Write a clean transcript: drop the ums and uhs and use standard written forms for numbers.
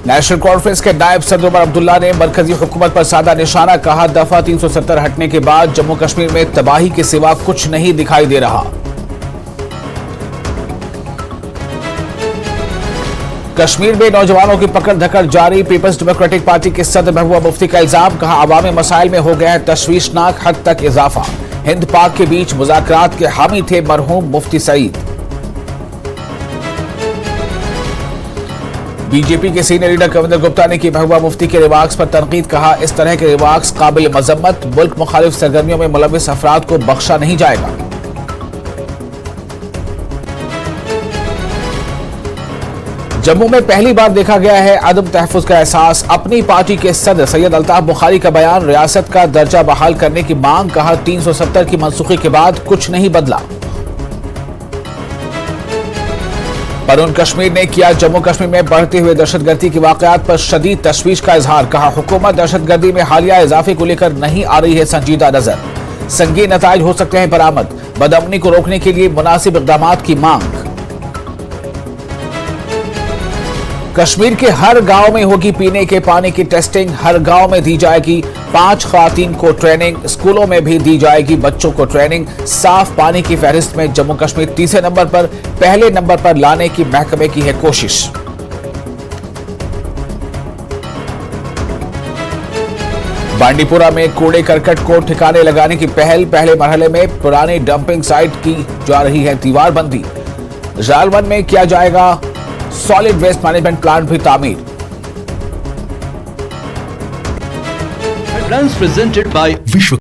National conference के नायब सदर उमर अब्दुल्ला ने मरकजी हुकूमत पर साधा निशाना, कहा दफा 370 हटने के बाद जम्मू कश्मीर में तबाही के सिवा कुछ नहीं दिखाई दे रहा। कश्मीर में नौजवानों की पकड़ धकड़ जारी, पीपल्स डेमोक्रेटिक पार्टी के सदर महबूबा मुफ्ती का इल्जाम, कहा अवामी मसाइल में हो गया है तशवीशनाक हद तक इजाफा। हिंद पाक के बीच मुज़ाकरात के हामी थे मरहूम मुफ्ती सईद। बीजेपी के सीनियर लीडर कविंदर गुप्ता ने की महबूबा मुफ्ती के रिमार्क्स पर तनकीद, कहा इस तरह के रिमार्क्स काबिल मजम्मत, मुल्क मुखालिफ सरगर्मियों में मुलविस अफराद को बख्शा नहीं जाएगा। जम्मू में पहली बार देखा गया है अदम तहफ़्फ़ुज़ का एहसास, अपनी पार्टी के सदर सैयद अल्ताफ बुखारी का बयान, रियासत का दर्जा बहाल करने की मांग, कहा 370 की मनसूखी के बाद कुछ नहीं बदला। परून कश्मीर ने किया जम्मू कश्मीर में बढ़ते हुए दहशतगर्दी के वाकयात पर शदीद तशवीश का इजहार, कहा हुकूमत दहशतगर्दी में हालिया इजाफे को लेकर नहीं आ रही है संजीदा नजर, संगीन नताइज हो सकते हैं बरामद, बदअमनी को रोकने के लिए मुनासिब इक़दामात की मांग। कश्मीर के हर गांव में होगी पीने के पानी की टेस्टिंग, हर गांव में दी जाएगी 5 ख़वातीन को ट्रेनिंग, स्कूलों में भी दी जाएगी बच्चों को ट्रेनिंग। साफ पानी की फहरिस्त में जम्मू कश्मीर तीसरे नंबर पर, पहले नंबर पर लाने की महकमे की है कोशिश। बांडीपुरा में कूड़े करकट को ठिकाने लगाने की पहल, पहले मरहले में पुरानी डंपिंग साइट की जा रही है दीवारबंदी। जालवन में किया जाएगा सॉलिड वेस्ट मैनेजमेंट प्लांट भी तामीर। प्रेजेंटेड बाय विश्व